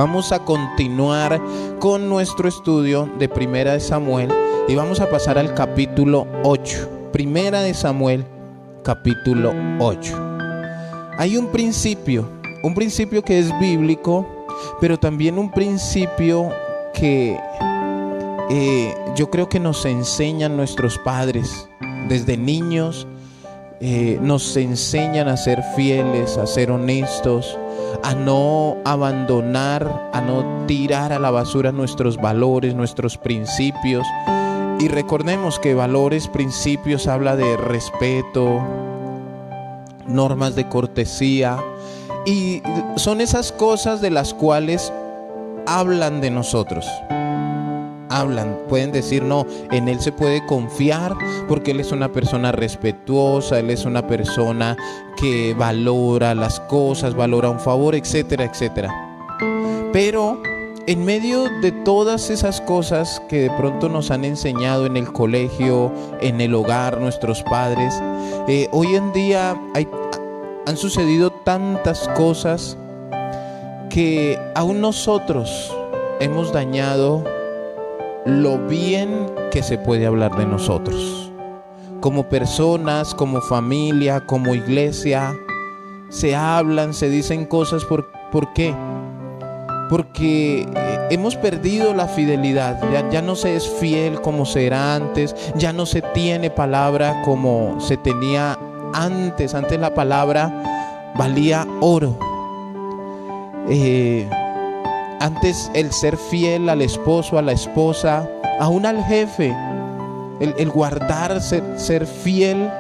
Vamos a continuar con nuestro estudio de Primera de Samuel y vamos a pasar al capítulo 8. Primera de Samuel, capítulo 8. Hay un principio que es bíblico, pero también un principio que yo creo que nos enseñan nuestros padres desde niños. Nos enseñan a ser fieles, a ser honestos, a no abandonar, a no tirar a la basura nuestros valores, nuestros principios. Y recordemos que valores, principios, habla de respeto, normas de cortesía, y son esas cosas de las cuales hablan de nosotros. Pueden decir, no, en él se puede confiar porque él es una persona respetuosa, él es una persona que valora las cosas, valora un favor, etcétera, etcétera. Pero en medio de todas esas cosas que de pronto nos han enseñado en el colegio, en el hogar, nuestros padres, hoy en día han sucedido tantas cosas que aún nosotros hemos dañado lo bien que se puede hablar de nosotros. Como personas, como familia, como iglesia, se hablan, se dicen cosas. ¿Por qué? Porque hemos perdido la fidelidad. Ya no se es fiel como se era antes. Ya no se tiene palabra como se tenía antes. Antes la palabra valía oro. Antes el ser fiel al esposo, a la esposa, aún al jefe, el guardar, ser fiel,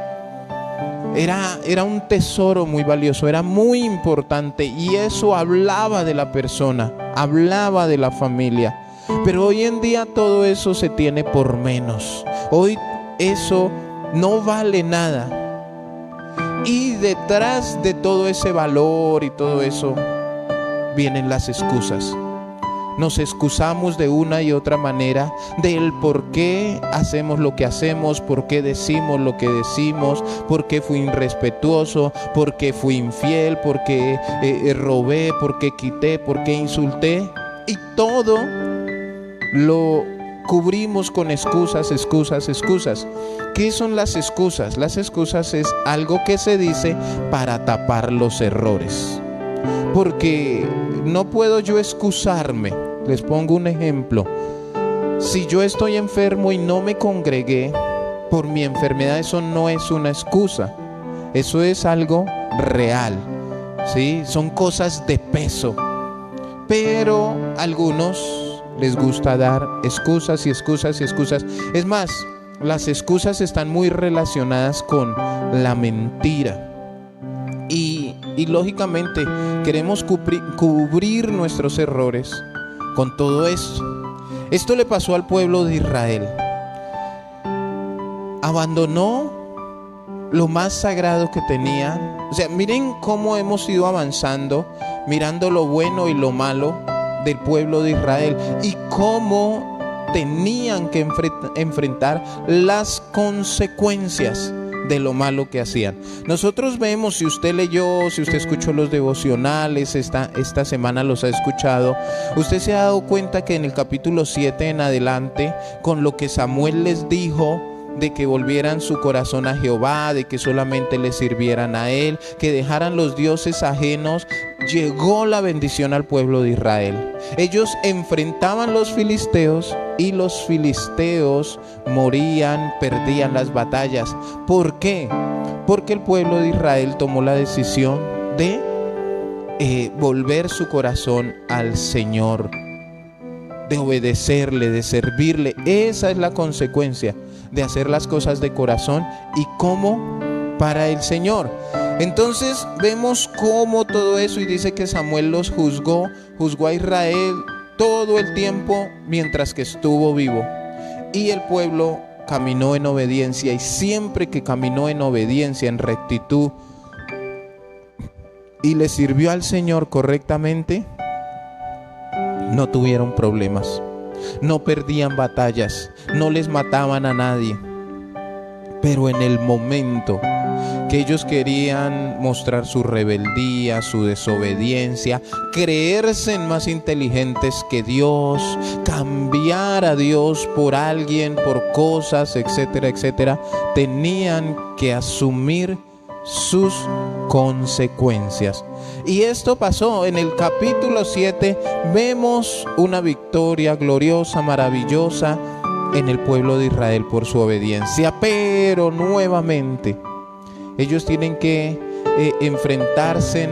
era un tesoro muy valioso, era muy importante, y eso hablaba de la persona, hablaba de la familia. Pero hoy en día todo eso se tiene por menos. Hoy eso no vale nada. Y detrás de todo ese valor y todo eso vienen las excusas. Nos excusamos de una y otra manera del por qué hacemos lo que hacemos, por qué decimos lo que decimos, por qué fui irrespetuoso, por qué fui infiel, por qué robé, por qué quité, por qué insulté. Y todo lo cubrimos con excusas. ¿Qué son las excusas? Las excusas es algo que se dice para tapar los errores. Porque no puedo yo excusarme. Les pongo un ejemplo. Si yo estoy enfermo y no me congregué por mi enfermedad, eso no es una excusa. Eso es algo real, ¿sí? Son cosas de peso. Pero a algunos les gusta dar excusas y excusas y excusas. Es más, las excusas están muy relacionadas con la mentira. Y lógicamente queremos cubrir nuestros errores con todo esto. Esto le pasó al pueblo de Israel. Abandonó lo más sagrado que tenían. O sea, miren cómo hemos ido avanzando, mirando lo bueno y lo malo del pueblo de Israel y cómo tenían que enfrentar las consecuencias de lo malo que hacían. Nosotros vemos, si usted leyó, si usted escuchó los devocionales, esta semana los ha escuchado, usted se ha dado cuenta que en el capítulo 7 en adelante, con lo que Samuel les dijo, de que volvieran su corazón a Jehová, de que solamente le sirvieran a él, que dejaran los dioses ajenos, llegó la bendición al pueblo de Israel. Ellos enfrentaban los filisteos y los filisteos morían, perdían las batallas. ¿Por qué? Porque el pueblo de Israel tomó la decisión de volver su corazón al Señor, de obedecerle, de servirle. Esa es la consecuencia de hacer las cosas de corazón y como para el Señor. Entonces vemos cómo todo eso, y dice que Samuel los juzgó a Israel todo el tiempo mientras que estuvo vivo, y el pueblo caminó en obediencia, y siempre que caminó en obediencia, en rectitud, y le sirvió al Señor correctamente, no tuvieron problemas, no perdían batallas, no les mataban a nadie. Pero en el momento que ellos querían mostrar su rebeldía, su desobediencia, creerse más inteligentes que Dios, cambiar a Dios por alguien, por cosas, etcétera, etcétera. Tenían que asumir sus consecuencias. Y esto pasó en el capítulo 7. Vemos una victoria gloriosa, maravillosa en el pueblo de Israel por su obediencia, pero nuevamente ellos tienen que enfrentarse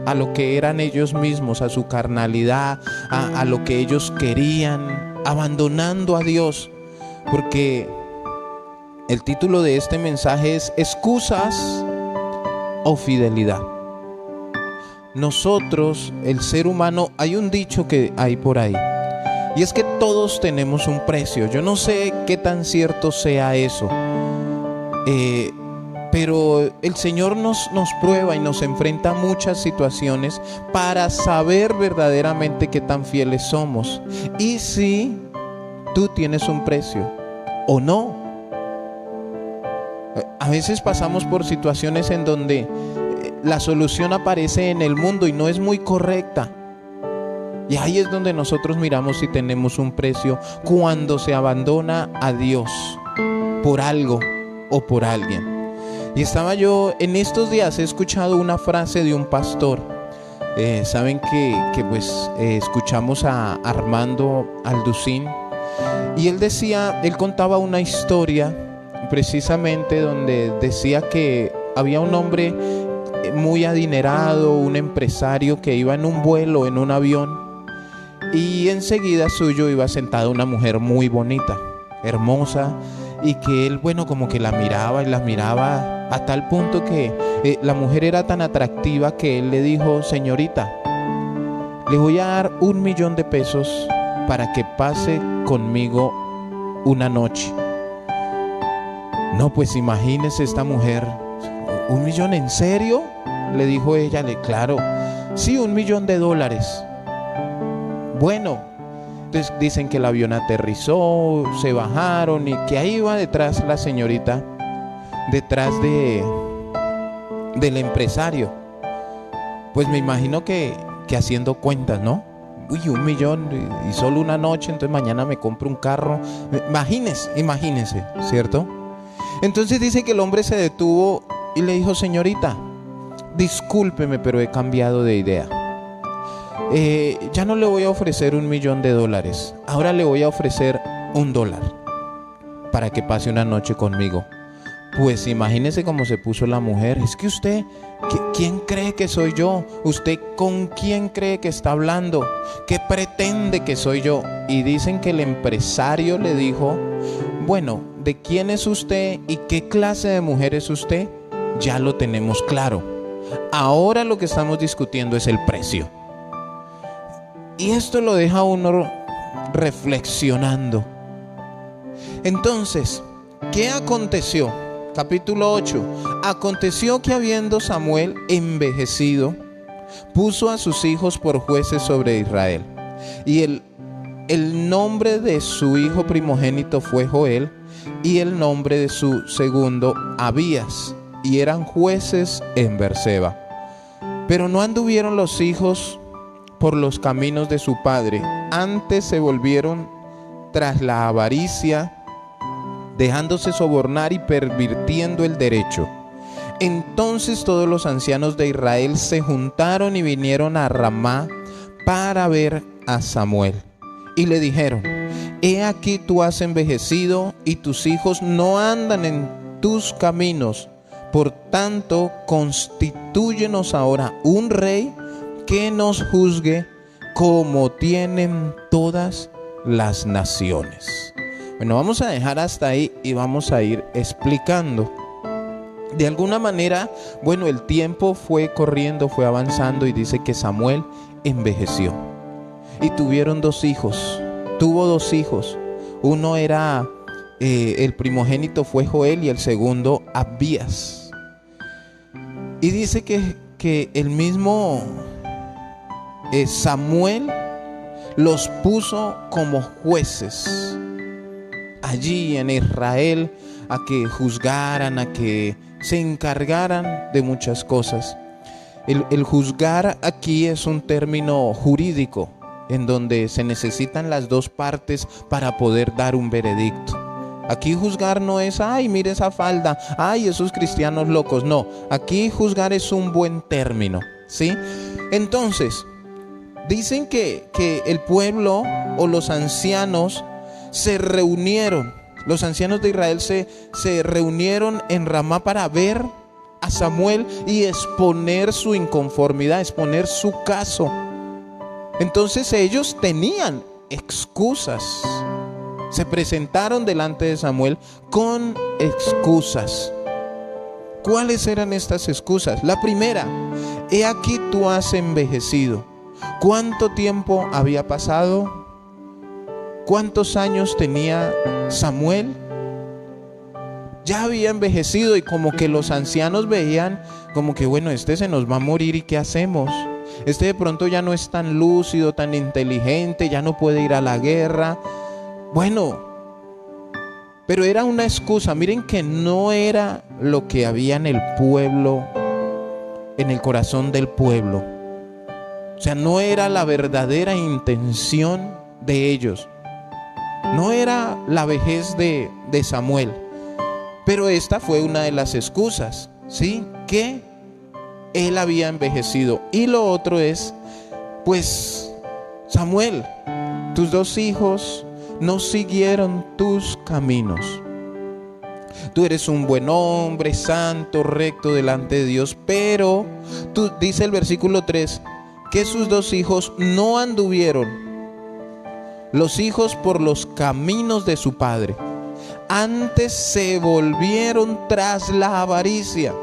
a lo que eran ellos mismos, a su carnalidad, a lo que ellos querían, abandonando a Dios, porque el título de este mensaje es ¿excusas o fidelidad? Nosotros, el ser humano, hay un dicho que hay por ahí, y es que todos tenemos un precio. Yo no sé qué tan cierto sea eso, pero el Señor nos prueba y nos enfrenta a muchas situaciones para saber verdaderamente qué tan fieles somos y si tú tienes un precio o no. A veces pasamos por situaciones en donde la solución aparece en el mundo y no es muy correcta. Y ahí es donde nosotros miramos si tenemos un precio, cuando se abandona a Dios por algo o por alguien. Y estaba yo, en estos días he escuchado una frase de un pastor. Saben que escuchamos a Armando Alducín, y él contaba una historia precisamente donde decía que había un hombre muy adinerado, un empresario que iba en un vuelo, en un avión, y enseguida suyo iba sentada una mujer muy bonita, hermosa, y que él, como que la miraba y la miraba a tal punto que la mujer era tan atractiva que él le dijo: señorita, le voy a dar $1,000,000 para que pase conmigo una noche. No, pues imagínese esta mujer, ¿1,000,000 en serio? Le dijo ella. Claro, sí, $1,000,000. Bueno, entonces dicen que el avión aterrizó, se bajaron y que ahí iba detrás la señorita, detrás del empresario. Pues me imagino que haciendo cuentas, ¿no? Uy, 1,000,000 y solo una noche, entonces mañana me compro un carro. Imagínense, ¿cierto? Entonces dice que el hombre se detuvo y le dijo: señorita, discúlpeme, pero he cambiado de idea. Ya no le voy a ofrecer $1,000,000, ahora le voy a ofrecer $1 para que pase una noche conmigo. Pues imagínese cómo se puso la mujer. Es que usted, ¿quién cree que soy yo? ¿Usted con quién cree que está hablando? ¿Qué pretende que soy yo? Y dicen que el empresario le dijo: bueno, ¿de quién es usted y qué clase de mujer es usted? Ya lo tenemos claro. Ahora lo que estamos discutiendo es el precio. Y esto lo deja a uno reflexionando. Entonces, ¿qué aconteció? Capítulo 8. Aconteció que habiendo Samuel envejecido, puso a sus hijos por jueces sobre Israel. Y el nombre de su hijo primogénito fue Joel, y el nombre de su segundo Abías, y eran jueces en Berseba. Pero no anduvieron los hijos por los caminos de su padre, antes se volvieron tras la avaricia, dejándose sobornar y pervirtiendo el derecho. Entonces todos los ancianos de Israel se juntaron y vinieron a Ramá para ver a Samuel. Y le dijeron: he aquí tú has envejecido y tus hijos no andan en tus caminos. Por tanto, constitúyenos ahora un rey que nos juzgue como tienen todas las naciones. Bueno, vamos a dejar hasta ahí y vamos a ir explicando. De alguna manera, el tiempo fue corriendo, fue avanzando, y dice que Samuel envejeció. Y tuvieron dos hijos. Tuvo dos hijos. Uno era, el primogénito fue Joel y el segundo Abías. Y dice que el mismo Samuel los puso como jueces allí en Israel, a que juzgaran, a que se encargaran de muchas cosas. El juzgar aquí es un término jurídico en donde se necesitan las dos partes para poder dar un veredicto. Aquí juzgar no es, ay, mire esa falda, ay, esos cristianos locos. No, aquí juzgar es un buen término, ¿sí? Entonces, dicen que el pueblo o los ancianos se reunieron. Los ancianos de Israel se reunieron en Ramá para ver a Samuel y exponer su inconformidad, exponer su caso. Entonces ellos tenían excusas. Se presentaron delante de Samuel con excusas. ¿Cuáles eran estas excusas? La primera: he aquí tú has envejecido. ¿Cuánto tiempo había pasado? ¿Cuántos años tenía Samuel? Ya había envejecido y como que los ancianos veían como que bueno, este se nos va a morir y ¿qué hacemos? Este de pronto ya no es tan lúcido, tan inteligente, ya no puede ir a la guerra. Bueno, pero era una excusa. Miren que no era lo que había en el pueblo, en el corazón del pueblo. O sea, no era la verdadera intención de ellos. No era la vejez de Samuel. Pero esta fue una de las excusas, ¿sí? Que él había envejecido. Y lo otro es, pues, Samuel, tus dos hijos no siguieron tus caminos. Tú eres un buen hombre, santo, recto delante de Dios, pero tú, dice el versículo 3, que sus dos hijos no anduvieron, los hijos, por los caminos de su padre. Antes se volvieron tras la avaricia.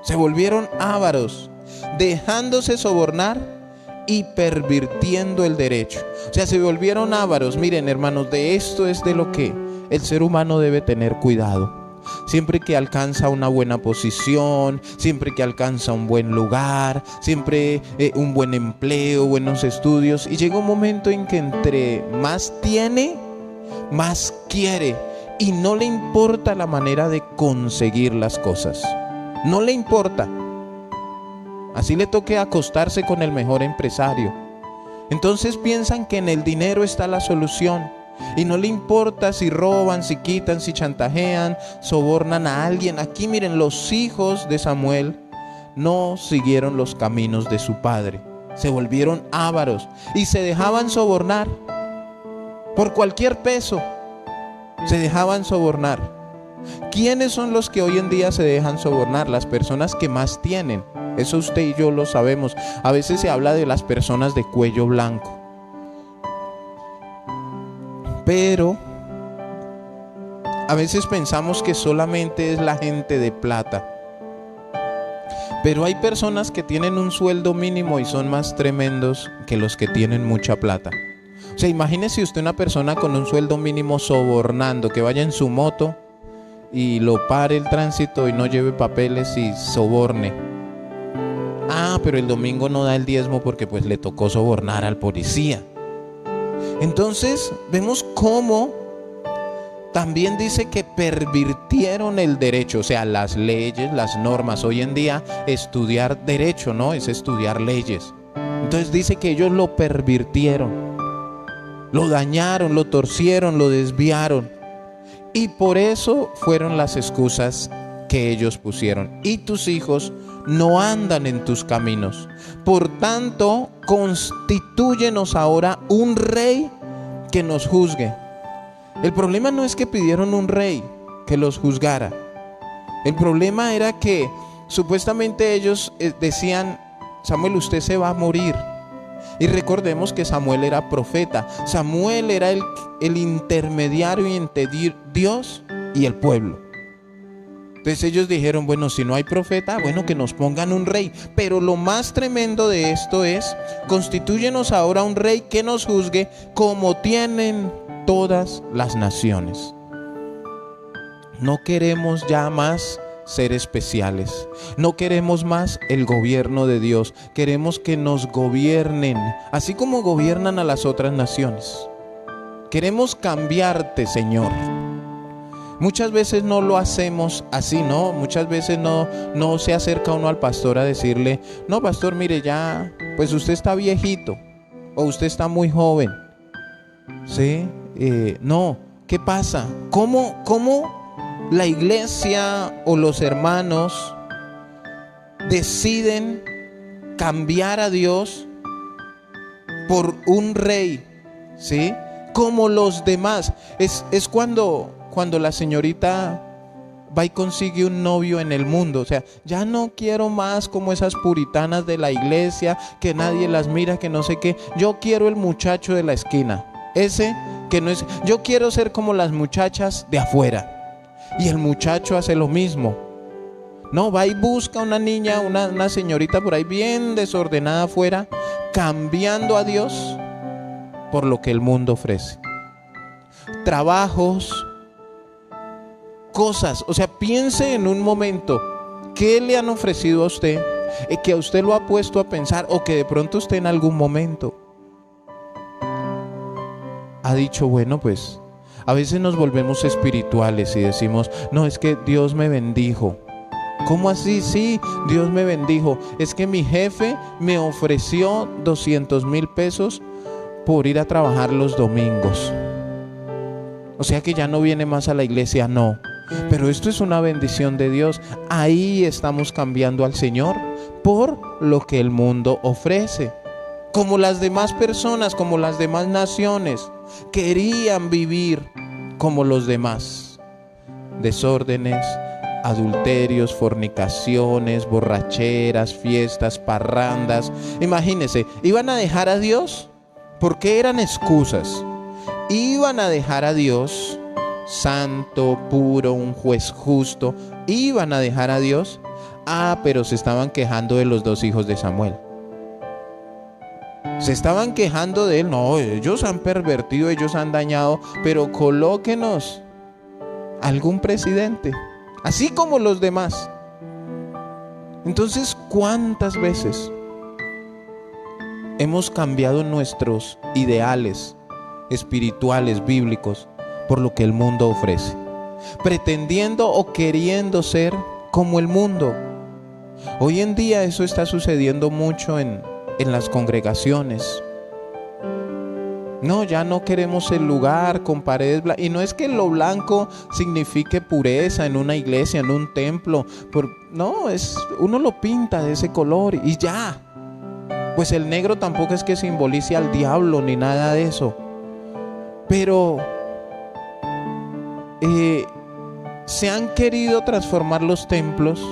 Se volvieron ávaros, dejándose sobornar y pervirtiendo el derecho. O sea, se volvieron ávaros. Miren, hermanos, de esto es de lo que el ser humano debe tener cuidado. Siempre que alcanza una buena posición, siempre que alcanza un buen lugar, siempre un buen empleo, buenos estudios, y llega un momento en que entre más tiene, más quiere, y no le importa la manera de conseguir las cosas. No le importa. Así le toque acostarse con el mejor empresario. Entonces piensan que en el dinero está la solución. Y no le importa si roban, si quitan, si chantajean, sobornan a alguien. Aquí miren, los hijos de Samuel no siguieron los caminos de su padre. Se volvieron ávaros y se dejaban sobornar. Por cualquier peso se dejaban sobornar. ¿Quiénes son los que hoy en día se dejan sobornar? Las personas que más tienen. Eso usted y yo lo sabemos. A veces se habla de las personas de cuello blanco. Pero a veces pensamos que solamente es la gente de plata. Pero hay personas que tienen un sueldo mínimo y son más tremendos que los que tienen mucha plata. O sea, imagínese usted una persona con un sueldo mínimo sobornando, que vaya en su moto y lo pare el tránsito y no lleve papeles y soborne. Ah, pero el domingo no da el diezmo porque pues le tocó sobornar al policía. Entonces vemos cómo también dice que pervirtieron el derecho, o sea, las leyes, las normas. Hoy en día estudiar derecho, ¿no? Es estudiar leyes. Entonces dice que ellos lo pervirtieron, lo dañaron, lo torcieron, lo desviaron. Y por eso fueron las excusas que ellos pusieron. Y tus hijos no andan en tus caminos. Por tanto, constitúyenos ahora un rey que nos juzgue. El problema no es que pidieron un rey que los juzgara. El problema era que supuestamente ellos decían, Samuel, usted se va a morir. Y recordemos que Samuel era profeta. Samuel era el intermediario entre Dios y el pueblo. Entonces ellos dijeron, bueno, si no hay profeta, bueno, que nos pongan un rey. Pero lo más tremendo de esto es, constitúyenos ahora un rey que nos juzgue como tienen todas las naciones. No queremos ya más ser especiales. No queremos más el gobierno de Dios. Queremos que nos gobiernen, así como gobiernan a las otras naciones. Queremos cambiarte, Señor. Muchas veces no lo hacemos así, ¿no? Muchas veces no se acerca uno al pastor a decirle, no, pastor, mire, ya, pues usted está viejito o usted está muy joven, ¿sí? No, ¿qué pasa? ¿Cómo la iglesia o los hermanos deciden cambiar a Dios por un rey, ¿sí? Como los demás. Es cuando la señorita va y consigue un novio en el mundo. O sea, ya no quiero más como esas puritanas de la iglesia, que nadie las mira, que no sé qué. Yo quiero el muchacho de la esquina. Ese que no es... Yo quiero ser como las muchachas de afuera. Y el muchacho hace lo mismo. No, va y busca una niña, una señorita por ahí bien desordenada afuera, cambiando a Dios por lo que el mundo ofrece. Trabajos, cosas, o sea, piense en un momento, ¿qué le han ofrecido a usted? Que a usted lo ha puesto a pensar, o que de pronto usted en algún momento ha dicho, bueno, pues, a veces nos volvemos espirituales y decimos, no, es que Dios me bendijo. ¿Cómo así? Sí, Dios me bendijo. Es que mi jefe me ofreció 200,000 pesos por ir a trabajar los domingos. O sea que ya no viene más a la iglesia, no. Pero esto es una bendición de Dios. Ahí estamos cambiando al Señor por lo que el mundo ofrece. Como las demás personas, como las demás naciones, querían vivir como los demás. Desórdenes, adulterios, fornicaciones, borracheras, fiestas, parrandas. Imagínense, ¿iban a dejar a Dios? ¿Por qué eran excusas? Iban a dejar a Dios, santo, puro, un juez justo. Iban a dejar a Dios. Pero se estaban quejando de los 2 hijos de Samuel. Se estaban quejando de él. No, ellos han pervertido, ellos han dañado. Pero colóquenos algún presidente, así como los demás. Entonces, ¿cuántas veces hemos cambiado nuestros ideales espirituales, bíblicos, por lo que el mundo ofrece? Pretendiendo o queriendo ser como el mundo. Hoy en día eso está sucediendo mucho en las congregaciones. No, ya no queremos el lugar con paredes blancas. Y no es que lo blanco signifique pureza en una iglesia, en un templo. No, uno lo pinta de ese color y ya. Pues el negro tampoco es que simbolice al diablo ni nada de eso. Pero se han querido transformar los templos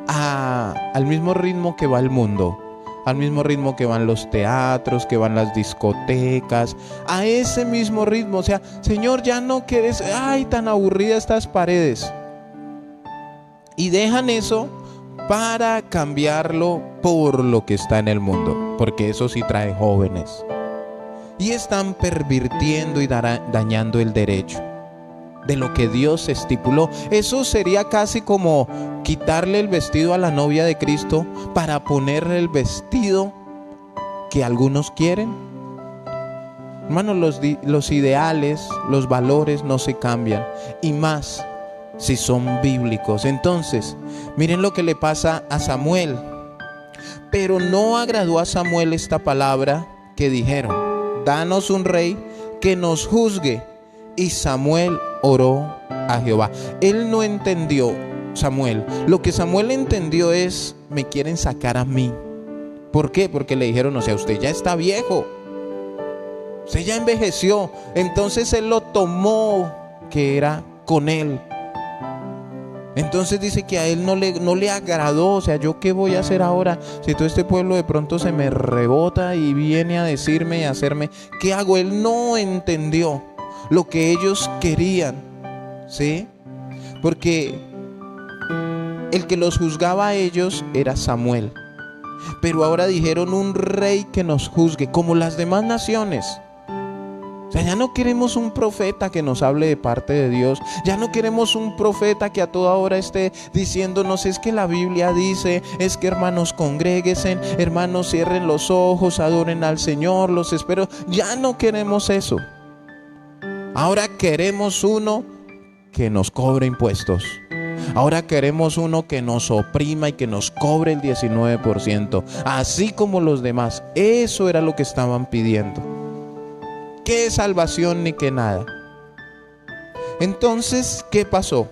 al mismo ritmo que va el mundo. Al mismo ritmo que van los teatros, que van las discotecas, a ese mismo ritmo. O sea, Señor, ya no quieres, ay, tan aburridas estas paredes. Y dejan eso para cambiarlo por lo que está en el mundo, porque eso sí trae jóvenes. Y están pervirtiendo y dañando el derecho de lo que Dios estipuló. Eso sería casi como quitarle el vestido a la novia de Cristo para ponerle el vestido que algunos quieren. Hermanos, los ideales, los valores no se cambian, y más si son bíblicos. Entonces, miren lo que le pasa a Samuel. Pero no agradó a Samuel esta palabra que dijeron: danos un rey que nos juzgue. Y Samuel oró a Jehová. Él no entendió, Samuel. Lo que Samuel entendió es: me quieren sacar a mí. ¿Por qué? Porque le dijeron: o sea, usted ya está viejo, usted ya envejeció. Entonces él lo tomó que era con él. Entonces dice que a él no le agradó. O sea, ¿yo qué voy a hacer ahora? Si todo este pueblo de pronto se me rebota y viene a decirme y a hacerme, ¿qué hago? Él no entendió lo que ellos querían, ¿sí? Porque el que los juzgaba a ellos era Samuel. Pero ahora dijeron: un rey que nos juzgue, como las demás naciones. O sea, ya no queremos un profeta que nos hable de parte de Dios. Ya no queremos un profeta que a toda hora esté diciéndonos: es que la Biblia dice, es que hermanos congréguense, hermanos cierren los ojos, adoren al Señor, los espero. Ya no queremos eso. Ahora queremos uno que nos cobre impuestos. Ahora queremos uno que nos oprima y que nos cobre el 19%, así como los demás. Eso era lo que estaban pidiendo. ¿Qué salvación ni qué nada? Entonces, ¿qué pasó?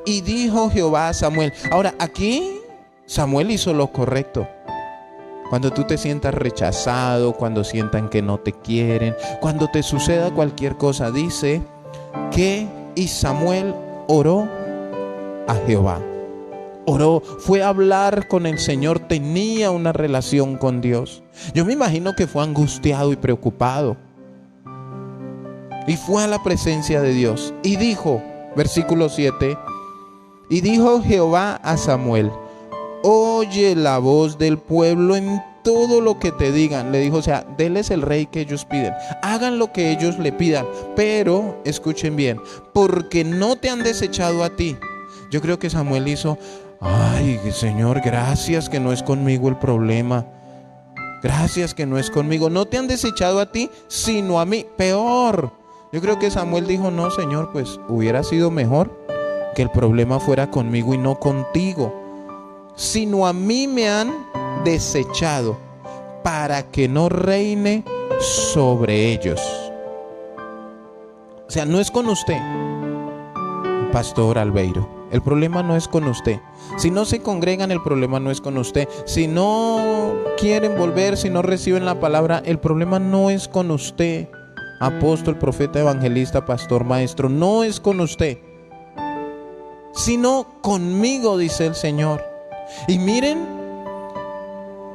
Y dijo Jehová a Samuel. Ahora, aquí Samuel hizo lo correcto. Cuando tú te sientas rechazado, cuando sientan que no te quieren, cuando te suceda cualquier cosa, dice que y Samuel oró a Jehová. Oró, fue a hablar con el Señor, tenía una relación con Dios. Yo me imagino que fue angustiado y preocupado. Y fue a la presencia de Dios y dijo, versículo 7, y dijo Jehová a Samuel: oye la voz del pueblo en todo lo que te digan. Le dijo, o sea, déles el rey que ellos piden, hagan lo que ellos le pidan, pero escuchen bien, porque no te han desechado a ti. Yo creo que Samuel hizo, ay Señor, gracias que no es conmigo el problema, gracias que no es conmigo, no te han desechado a ti sino a mí. Peor, yo creo que Samuel dijo, no Señor, pues hubiera sido mejor que el problema fuera conmigo y no contigo, sino a mí me han desechado para que no reine sobre ellos. O sea, no es con usted, Pastor Albeiro, el problema no es con usted. Si no se congregan, el problema no es con usted. Si no quieren volver, si no reciben la palabra, el problema no es con usted, apóstol, profeta, evangelista, pastor, maestro, no es con usted, sino conmigo, dice el Señor. Y miren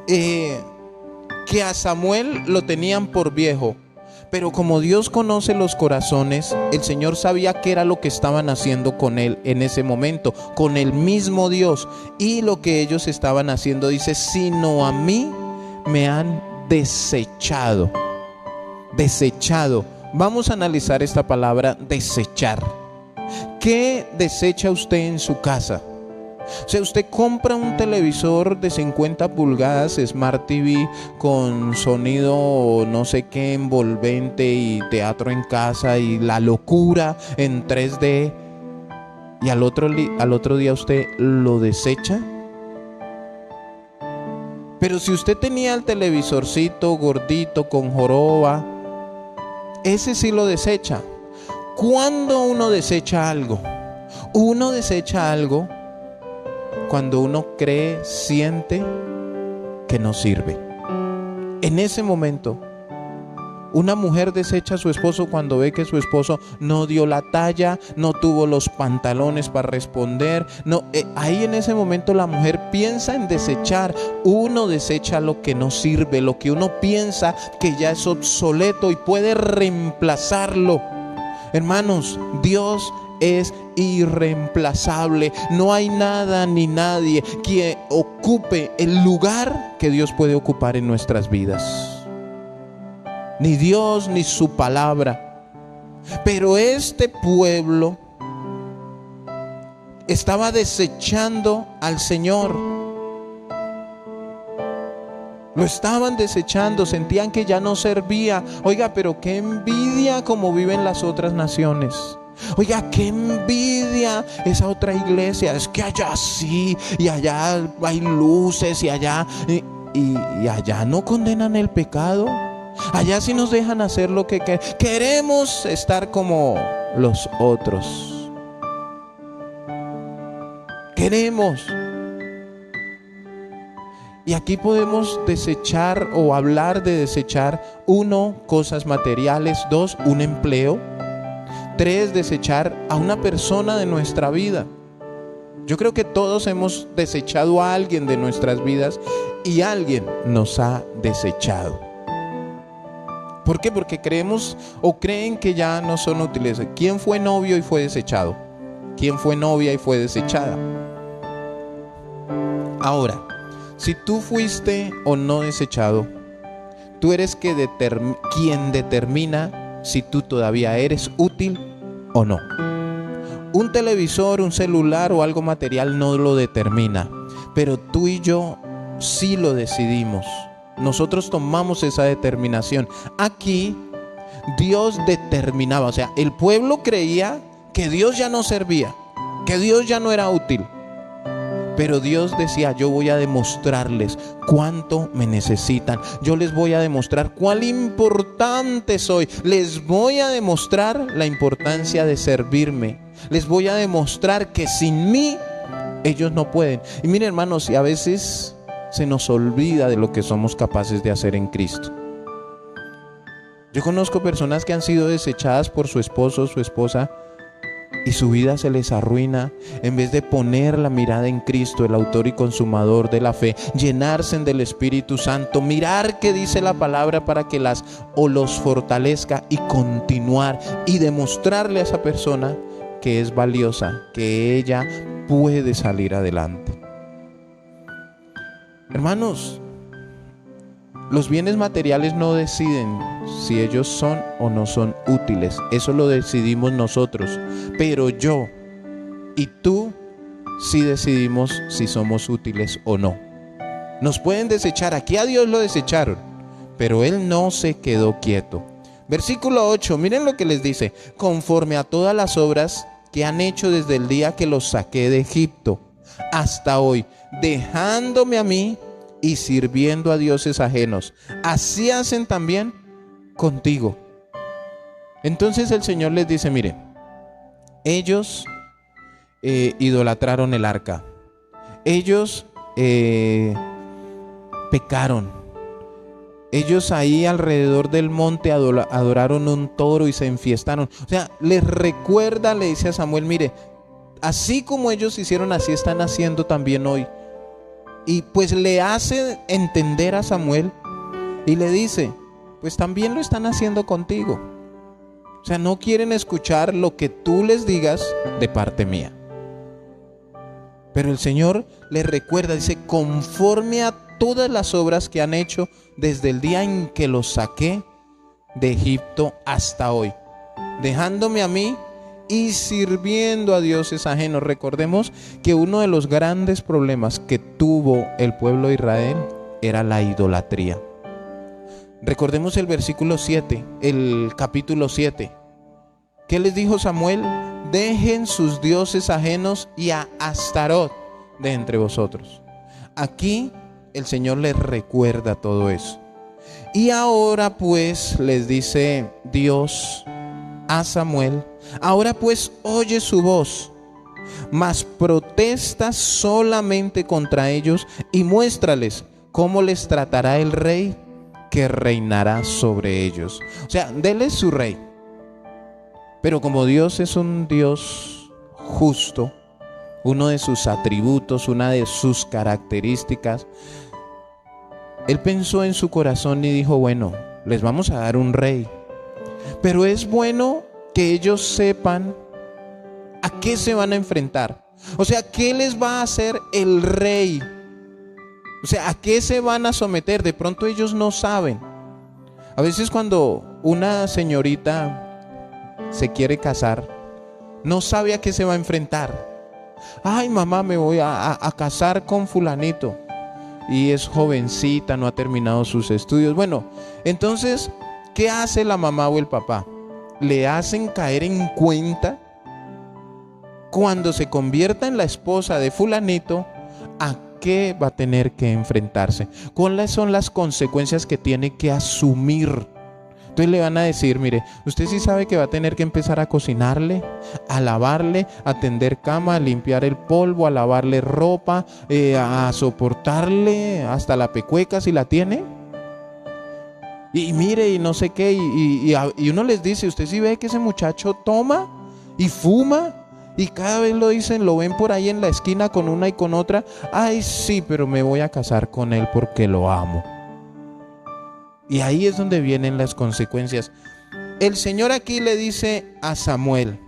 que a Samuel lo tenían por viejo, pero como Dios conoce los corazones, el Señor sabía qué era lo que estaban haciendo con él en ese momento, con el mismo Dios. Y lo que ellos estaban haciendo, dice, sino a mí me han desechado. Desechado. Vamos a analizar esta palabra, desechar. ¿Qué desecha usted en su casa? O sea, usted compra un televisor de 50 pulgadas Smart TV con sonido no sé qué envolvente y teatro en casa y la locura en 3D, y al otro día usted lo desecha. Pero si usted tenía el televisorcito gordito con joroba, ese sí lo desecha. ¿Cuándo uno desecha algo? Uno desecha algo cuando uno cree, siente que no sirve. En ese momento, una mujer desecha a su esposo cuando ve que su esposo no dio la talla, no tuvo los pantalones para responder. Ahí en ese momento la mujer piensa en desechar. Uno desecha lo que no sirve, lo que uno piensa que ya es obsoleto y puede reemplazarlo. Hermanos, Dios es irreemplazable. No hay nada ni nadie que ocupe el lugar que Dios puede ocupar en nuestras vidas. Ni Dios ni su palabra. Pero este pueblo estaba desechando al Señor. Lo estaban desechando, sentían que ya no servía. Oiga, pero qué envidia como viven las otras naciones. Oiga, qué envidia esa otra iglesia. Es que allá sí, y allá hay luces, y allá no condenan el pecado. Allá sí nos dejan hacer lo que queremos, estar como los otros. Queremos. Y aquí podemos desechar o hablar de desechar: 1, cosas materiales; 2, un empleo; 3, desechar a una persona de nuestra vida. Yo creo que todos hemos desechado a alguien de nuestras vidas y alguien nos ha desechado. ¿Por qué? Porque creemos o creen que ya no son útiles. ¿Quién fue novio y fue desechado? ¿Quién fue novia y fue desechada? Ahora, si tú fuiste o no desechado, tú eres quien determina si tú todavía eres útil o no. Un televisor, un celular o algo material no lo determina, pero tú y yo sí lo decidimos. Nosotros tomamos esa determinación. Aquí Dios determinaba, o sea, el pueblo creía que Dios ya no servía, que Dios ya no era útil. Pero Dios decía: yo voy a demostrarles cuánto me necesitan. Yo les voy a demostrar cuán importante soy. Les voy a demostrar la importancia de servirme. Les voy a demostrar que sin mí ellos no pueden. Y miren, hermanos, si a veces se nos olvida de lo que somos capaces de hacer en Cristo. Yo conozco personas que han sido desechadas por su esposo o su esposa y su vida se les arruina. En vez de poner la mirada en Cristo, el autor y consumador de la fe, llenarse del Espíritu Santo, mirar qué dice la palabra para que los fortalezca y continuar y demostrarle a esa persona que es valiosa, que ella puede salir adelante. Hermanos, los bienes materiales no deciden si ellos son o no son útiles. Eso lo decidimos nosotros. Pero yo y tú sí decidimos si somos útiles o no. Nos pueden desechar. Aquí a Dios lo desecharon, pero Él no se quedó quieto. Versículo 8, miren lo que les dice: conforme a todas las obras que han hecho desde el día que los saqué de Egipto hasta hoy, dejándome a mí y sirviendo a dioses ajenos, así hacen también contigo. Entonces el Señor les dice: miren, ellos idolatraron el arca, ellos pecaron, ellos ahí alrededor del monte adoraron un toro y se enfiestaron. O sea, les recuerda, le dice a Samuel: mire, así como ellos hicieron, así están haciendo también hoy. Y pues le hace entender a Samuel y le dice: pues también lo están haciendo contigo. O sea, no quieren escuchar lo que tú les digas de parte mía. Pero el Señor les recuerda, dice: conforme a todas las obras que han hecho desde el día en que los saqué de Egipto hasta hoy, dejándome a mí y sirviendo a dioses ajenos. Recordemos que uno de los grandes problemas que tuvo el pueblo de Israel era la idolatría. Recordemos el versículo 7, el capítulo 7. ¿Qué les dijo Samuel? Dejen sus dioses ajenos y a Astarot de entre vosotros. Aquí el Señor les recuerda todo eso. Y ahora pues les dice Dios a Samuel: ahora pues oye su voz, mas protesta solamente contra ellos y muéstrales cómo les tratará el rey que reinará sobre ellos. O sea, déles su rey. Pero como Dios es un Dios justo, uno de sus atributos, una de sus características, Él pensó en su corazón y dijo: bueno, les vamos a dar un rey, pero es bueno que ellos sepan a qué se van a enfrentar. O sea, ¿qué les va a hacer el rey? O sea, ¿a qué se van a someter? De pronto ellos no saben. A veces cuando una señorita se quiere casar, no sabe a qué se va a enfrentar. Ay, mamá, me voy a casar con fulanito. Y es jovencita, no ha terminado sus estudios. Bueno, entonces, ¿qué hace la mamá o el papá? Le hacen caer en cuenta, cuando se convierta en la esposa de fulanito, a qué va a tener que enfrentarse, cuáles son las consecuencias que tiene que asumir. Entonces le van a decir: mire, usted sí sabe que va a tener que empezar a cocinarle, a lavarle, a tender cama, a limpiar el polvo, a lavarle ropa, a soportarle hasta la pecueca si la tiene. Y mire, y no sé qué, y uno les dice: usted sí ve que ese muchacho toma y fuma, y cada vez lo dicen, lo ven por ahí en la esquina con una y con otra. Ay, sí, pero me voy a casar con él porque lo amo. Y ahí es donde vienen las consecuencias. El Señor aquí le dice a Samuel: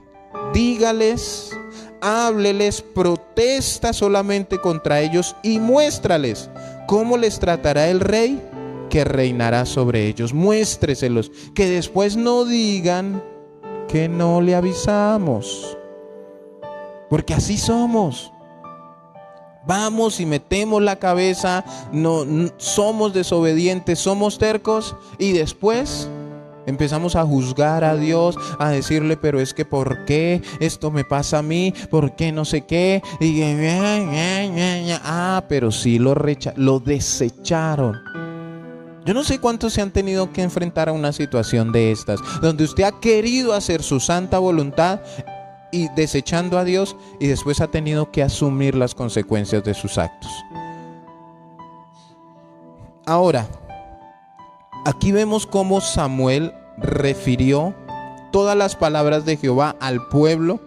dígales, hábleles, protesta solamente contra ellos y muéstrales cómo les tratará el rey que reinará sobre ellos. Muéstreselos, que después no digan que no le avisamos, porque así somos. Vamos y metemos la cabeza, no somos desobedientes, somos tercos, y después Empezamos a juzgar a Dios, a decirle, pero es que ¿por qué esto me pasa a mí? ¿Por qué no sé qué? Y pero sí lo desecharon. Yo no sé cuántos se han tenido que enfrentar a una situación de estas, donde usted ha querido hacer su santa voluntad y desechando a Dios, y después ha tenido que asumir las consecuencias de sus actos. Ahora, aquí vemos cómo Samuel refirió todas las palabras de Jehová al pueblo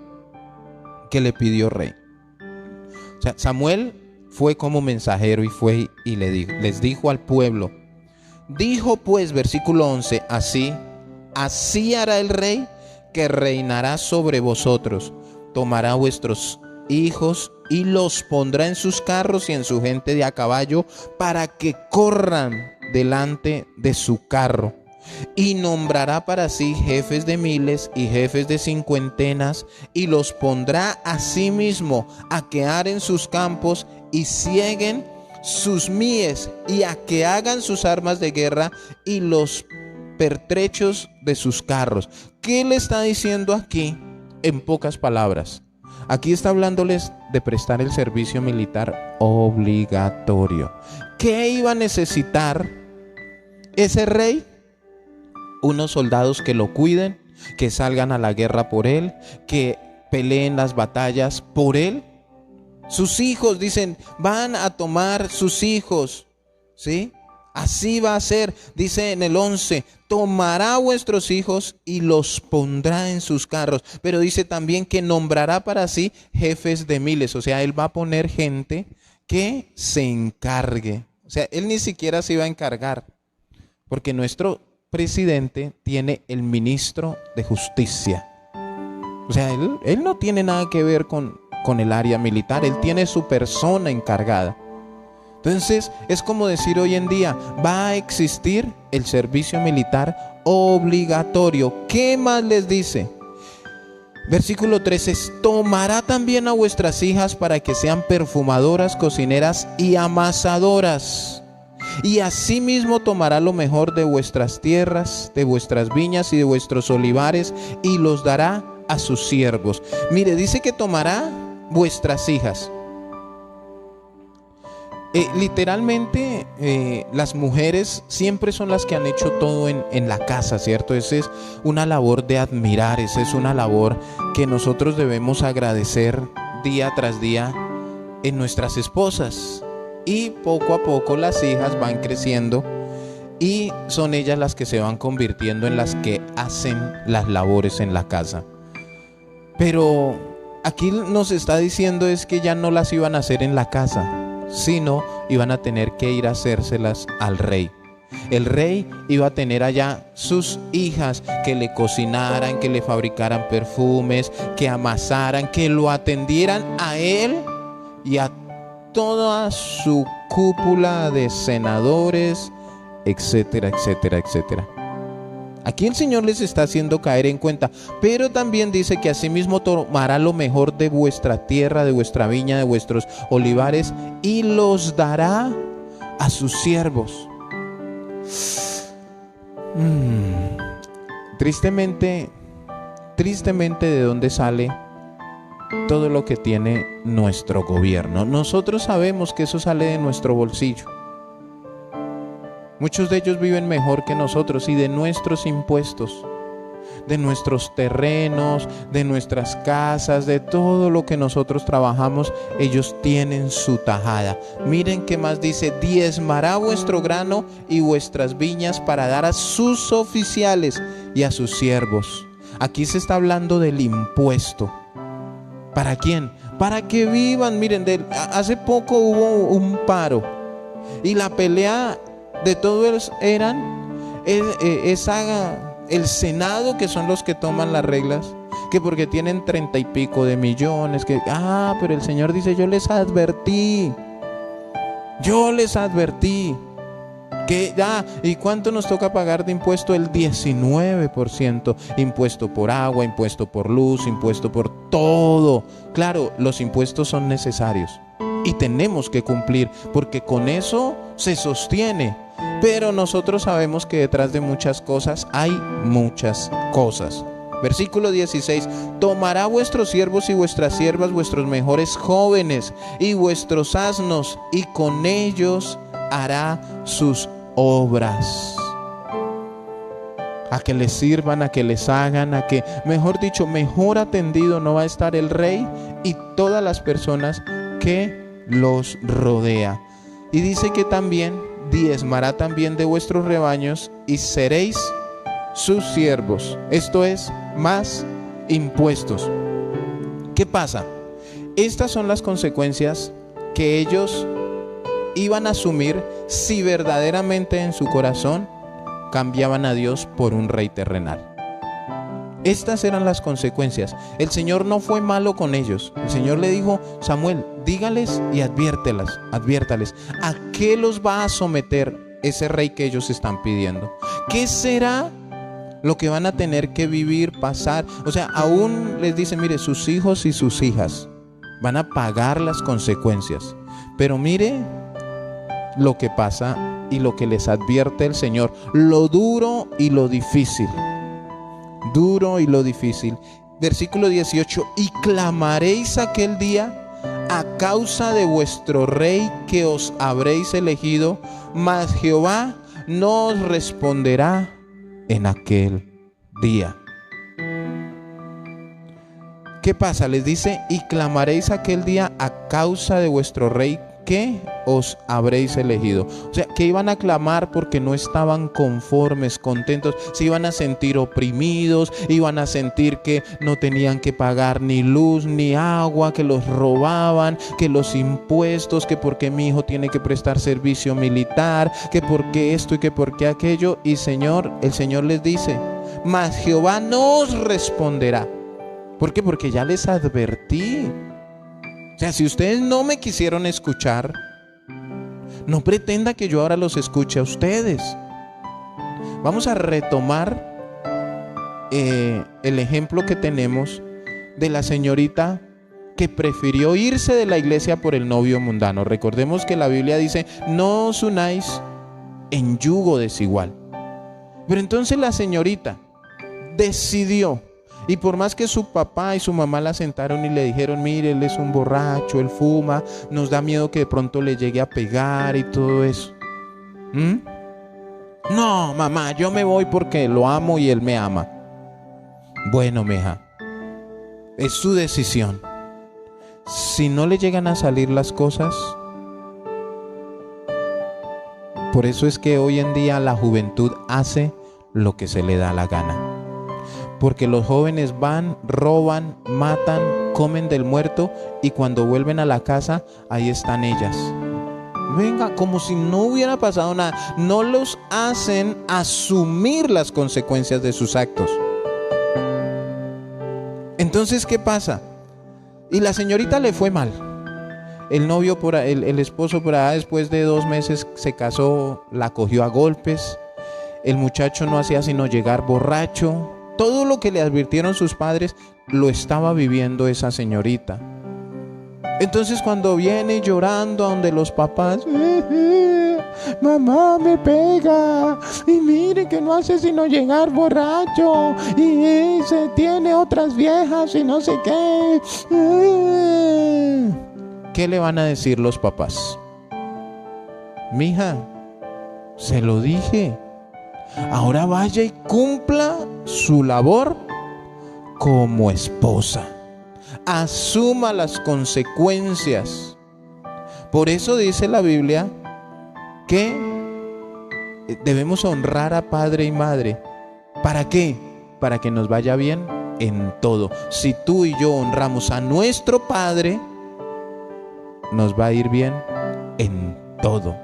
que le pidió rey. O sea, Samuel fue como mensajero y fue y les dijo al pueblo. Dijo pues, versículo 11, así hará el rey que reinará sobre vosotros. Tomará vuestros hijos y los pondrá en sus carros y en su gente de a caballo para que corran delante de su carro. Y nombrará para sí jefes de miles y jefes de cincuentenas, y los pondrá a sí mismo a que aren sus campos y cieguen sus mies, y a que hagan sus armas de guerra y los pertrechos de sus carros. ¿Qué le está diciendo aquí en pocas palabras? Aquí está hablándoles de prestar el servicio militar obligatorio. ¿Qué iba a necesitar ese rey? Unos soldados que lo cuiden, que salgan a la guerra por él, que peleen las batallas por él. Sus hijos, dicen, van a tomar sus hijos, ¿sí? Así va a ser, dice en el 11, tomará vuestros hijos y los pondrá en sus carros. Pero dice también que nombrará para sí jefes de miles. O sea, él va a poner gente que se encargue. O sea, él ni siquiera se iba a encargar, porque nuestro presidente tiene el ministro de justicia. O sea, él no tiene nada que ver con el área militar, él tiene su persona encargada. Entonces es como decir hoy en día, va a existir el servicio militar obligatorio. ¿Qué más les dice? Versículo 13, tomará también a vuestras hijas para que sean perfumadoras, cocineras y amasadoras. Y asimismo tomará lo mejor de vuestras tierras, de vuestras viñas y de vuestros olivares, y los dará a sus siervos. Mire, dice que tomará vuestras hijas. Literalmente las mujeres siempre son las que han hecho todo en la casa, ¿cierto? Esa es una labor de admirar, esa es una labor que nosotros debemos agradecer día tras día en nuestras esposas. Y poco a poco las hijas van creciendo y son ellas las que se van convirtiendo en las que hacen las labores en la casa. Pero aquí nos está diciendo es que ya no las iban a hacer en la casa, sino iban a tener que ir a hacérselas al rey. El rey iba a tener allá sus hijas que le cocinaran, que le fabricaran perfumes, que amasaran, que lo atendieran a él y a toda su cúpula de senadores, etcétera, etcétera, etcétera. Aquí el Señor les está haciendo caer en cuenta, pero también dice que asimismo tomará lo mejor de vuestra tierra, de vuestra viña, de vuestros olivares, y los dará a sus siervos. Tristemente, ¿de dónde sale todo lo que tiene nuestro gobierno? Nosotros sabemos que eso sale de nuestro bolsillo. Muchos de ellos viven mejor que nosotros, y de nuestros impuestos, de nuestros terrenos, de nuestras casas, de todo lo que nosotros trabajamos, ellos tienen su tajada. Miren qué más dice: diezmará vuestro grano y vuestras viñas para dar a sus oficiales y a sus siervos. Aquí se está hablando del impuesto. ¿Para quién? Para que vivan. Miren, hace poco hubo un paro y la pelea de todos eran el Senado, que son los que toman las reglas, que porque tienen 30 y pico de millones, pero el Señor dice: yo les advertí que ¿y cuánto nos toca pagar de impuesto? El 19%, impuesto por agua, impuesto por luz, impuesto por todo. Claro, los impuestos son necesarios y tenemos que cumplir, porque con eso se sostiene. Pero nosotros sabemos que detrás de muchas cosas hay muchas cosas. Versículo 16: tomará vuestros siervos y vuestras siervas, vuestros mejores jóvenes y vuestros asnos, y con ellos hará sus obras. A que les sirvan, a que les hagan, a que, mejor dicho, mejor atendido no va a estar el rey y todas las personas que los rodea. Y dice que también diezmará también de vuestros rebaños y seréis sus siervos. Esto es, más impuestos. ¿Qué pasa? Estas son las consecuencias que ellos iban a asumir si verdaderamente en su corazón cambiaban a Dios por un rey terrenal. Estas eran las consecuencias. El Señor no fue malo con ellos. El Señor le dijo: Samuel, dígales y adviértales a qué los va a someter ese rey que ellos están pidiendo. ¿Qué será lo que van a tener que vivir, pasar? O sea, aún les dice: mire, sus hijos y sus hijas van a pagar las consecuencias. Pero mire lo que pasa y lo que les advierte el Señor, lo duro y lo difícil. Duro y lo difícil. Versículo 18: y clamaréis aquel día a causa de vuestro rey que os habréis elegido, mas Jehová no os responderá en aquel día. ¿Qué pasa? Les dice: y clamaréis aquel día a causa de vuestro rey que os habréis elegido. O sea, que iban a clamar porque no estaban conformes, contentos, se iban a sentir oprimidos, iban a sentir que no tenían que pagar ni luz ni agua, que los robaban, que los impuestos, que porque mi hijo tiene que prestar servicio militar, que porque esto y que porque aquello. Y el Señor les dice: mas Jehová no os responderá. ¿Por qué? Porque ya les advertí. O sea, si ustedes no me quisieron escuchar, no pretenda que yo ahora los escuche a ustedes. Vamos a retomar el ejemplo que tenemos de la señorita que prefirió irse de la iglesia por el novio mundano. Recordemos que la Biblia dice: no os unáis en yugo desigual. Pero entonces la señorita decidió. Y por más que su papá y su mamá la sentaron y le dijeron: mire, él es un borracho, él fuma, nos da miedo que de pronto le llegue a pegar y todo eso. No, mamá, yo me voy porque lo amo y él me ama. Bueno, mija, es su decisión. Si no le llegan a salir las cosas, por eso es que hoy en día la juventud hace lo que se le da la gana. Porque los jóvenes van, roban, matan, comen del muerto, y cuando vuelven a la casa, ahí están ellas. Venga, como si no hubiera pasado nada. No los hacen asumir las consecuencias de sus actos. Entonces, ¿qué pasa? Y la señorita le fue mal. El novio, el esposo por allá, después de 2 meses se casó, la cogió a golpes. El muchacho no hacía sino llegar borracho. Todo lo que le advirtieron sus padres lo estaba viviendo esa señorita. Entonces, cuando viene llorando a donde los papás: mamá me pega, y mire que no hace sino llegar borracho, y se tiene otras viejas y no sé qué. ¿Qué le van a decir los papás? Mija, se lo dije. Ahora vaya y cumpla su labor como esposa. Asuma las consecuencias. Por eso dice la Biblia que debemos honrar a padre y madre. ¿Para qué? Para que nos vaya bien en todo. Si tú y yo honramos a nuestro padre, nos va a ir bien en todo.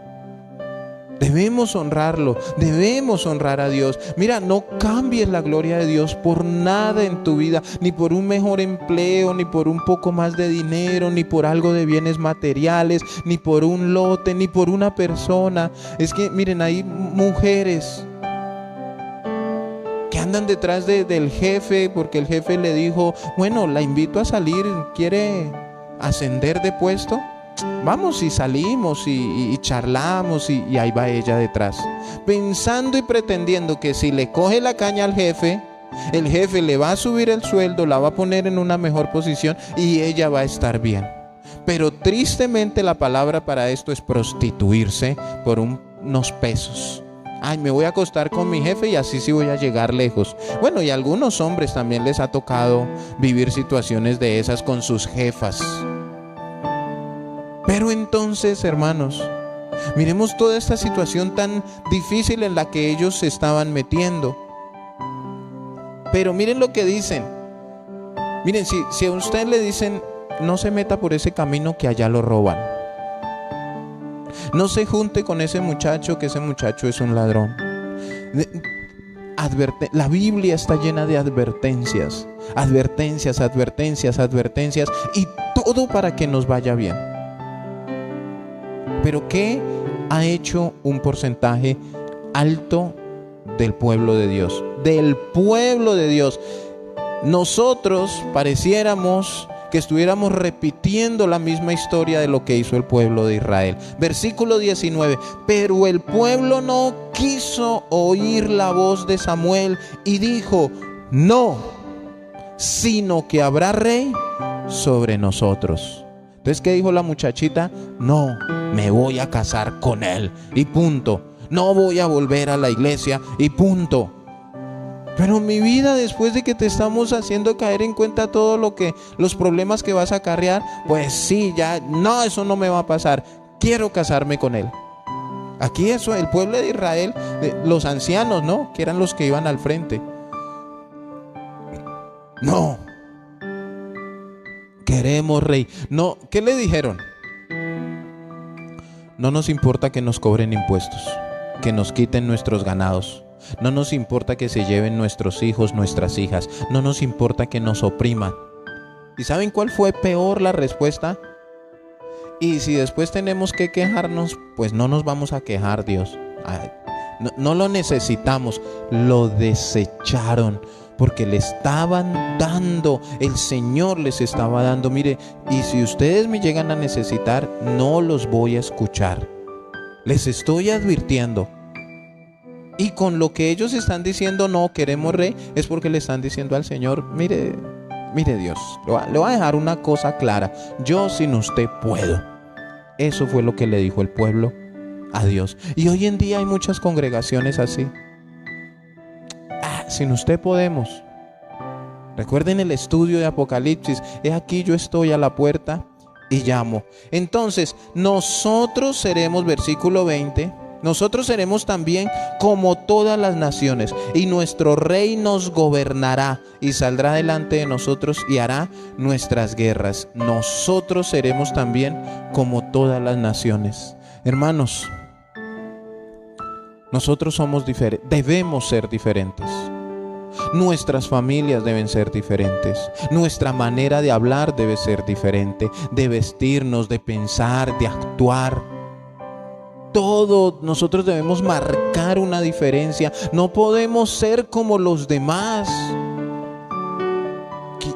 Debemos honrarlo, debemos honrar a Dios. Mira, no cambies la gloria de Dios por nada en tu vida, ni por un mejor empleo, ni por un poco más de dinero, ni por algo de bienes materiales, ni por un lote, ni por una persona. Es que, miren, hay mujeres que andan detrás del jefe porque el jefe le dijo: bueno, la invito a salir, ¿quiere ascender de puesto? vamos y salimos y charlamos y ahí va ella detrás, pensando y pretendiendo que si le coge la caña al jefe, el jefe le va a subir el sueldo, la va a poner en una mejor posición y ella va a estar bien. Pero tristemente la palabra para esto es prostituirse por unos pesos. Ay, me voy a acostar con mi jefe y así sí voy a llegar lejos. Bueno, y a algunos hombres también les ha tocado vivir situaciones de esas con sus jefas. Pero entonces, hermanos, miremos toda esta situación tan difícil en la que ellos se estaban metiendo. Pero miren lo que dicen. Miren, si a usted le dicen, no se meta por ese camino que allá lo roban. No se junte con ese muchacho, que ese muchacho es un ladrón. La Biblia está llena de advertencias, advertencias, advertencias, advertencias, y todo para que nos vaya bien. Pero ¿qué ha hecho un porcentaje alto del pueblo de Dios? Del pueblo de Dios. Nosotros pareciéramos que estuviéramos repitiendo la misma historia de lo que hizo el pueblo de Israel. Versículo 19. Pero el pueblo no quiso oír la voz de Samuel y dijo, no, sino que habrá rey sobre nosotros. Entonces, ¿qué dijo la muchachita? No, me voy a casar con él y punto. No voy a volver a la iglesia y punto. Pero mi vida, después de que te estamos haciendo caer en cuenta los problemas que vas a acarrear, pues sí, ya, no, eso no me va a pasar. Quiero casarme con él. Aquí eso, el pueblo de Israel, los ancianos, ¿no? Que eran los que iban al frente. No, queremos rey. No, ¿qué le dijeron? No nos importa que nos cobren impuestos, que nos quiten nuestros ganados. No nos importa que se lleven nuestros hijos, nuestras hijas. No nos importa que nos opriman. ¿Y saben cuál fue peor la respuesta? Y si después tenemos que quejarnos, pues no nos vamos a quejar, Dios. Ay, no lo necesitamos. Lo desecharon porque le estaban dando. El Señor les estaba dando. Mire, y si ustedes me llegan a necesitar, no los voy a escuchar. Les estoy advirtiendo. Y con lo que ellos están diciendo, no queremos rey, es porque le están diciendo al Señor, mire Dios, le voy a dejar una cosa clara, yo sin usted puedo. Eso fue lo que le dijo el pueblo a Dios. Y hoy en día hay muchas congregaciones así. Sin usted podemos. Recuerden el estudio de Apocalipsis, he aquí yo estoy a la puerta y llamo. Entonces nosotros seremos, versículo 20, nosotros seremos también como todas las naciones, y nuestro rey nos gobernará y saldrá delante de nosotros y hará nuestras guerras. Nosotros seremos también como todas las naciones. Hermanos, nosotros somos diferentes, debemos ser diferentes. Nuestras familias deben ser diferentes. Nuestra manera de hablar debe ser diferente, de vestirnos, de pensar, de actuar. Todo, nosotros debemos marcar una diferencia. No podemos ser como los demás.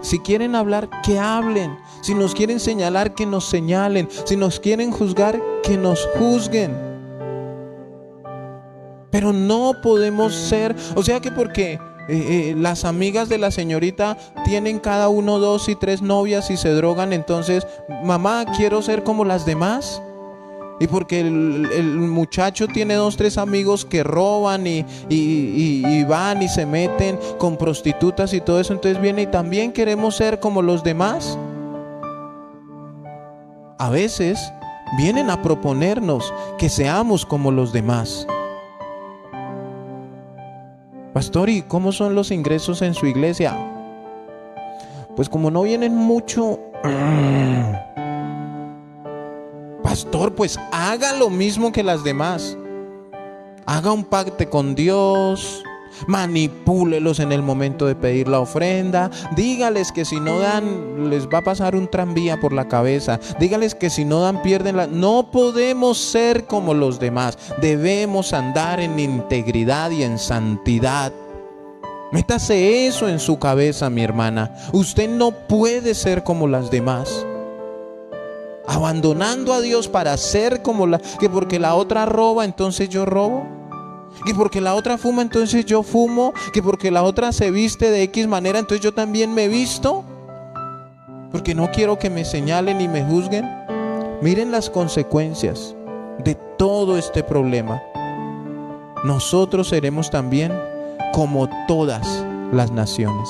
Si quieren hablar, que hablen. Si nos quieren señalar, que nos señalen. Si nos quieren juzgar, que nos juzguen. Pero no podemos ser, o sea que porque las amigas de la señorita tienen cada uno 2 y 3 novias y se drogan, entonces, mamá, quiero ser como las demás. Y porque el muchacho tiene 2, 3 amigos que roban y van y se meten con prostitutas y todo eso, entonces viene y también queremos ser como los demás. A veces vienen a proponernos que seamos como los demás. Pastor, ¿y cómo son los ingresos en su iglesia? Pues como no vienen mucho. Pastor, pues haga lo mismo que las demás. Haga un pacto con Dios. Manipúlelos en el momento de pedir la ofrenda. Dígales que si no dan, les va a pasar un tranvía por la cabeza. Dígales que si no dan, pierden la... No podemos ser como los demás. Debemos andar en integridad y en santidad. Métase eso en su cabeza, mi hermana. Usted no puede ser como las demás. abandonando a Dios para ser como que porque la otra roba, entonces yo robo, que porque la otra fuma, entonces yo fumo, que porque la otra se viste de X manera, entonces yo también me visto, porque no quiero que me señalen y me juzguen. Miren las consecuencias de todo este problema. Nosotros seremos también como todas las naciones.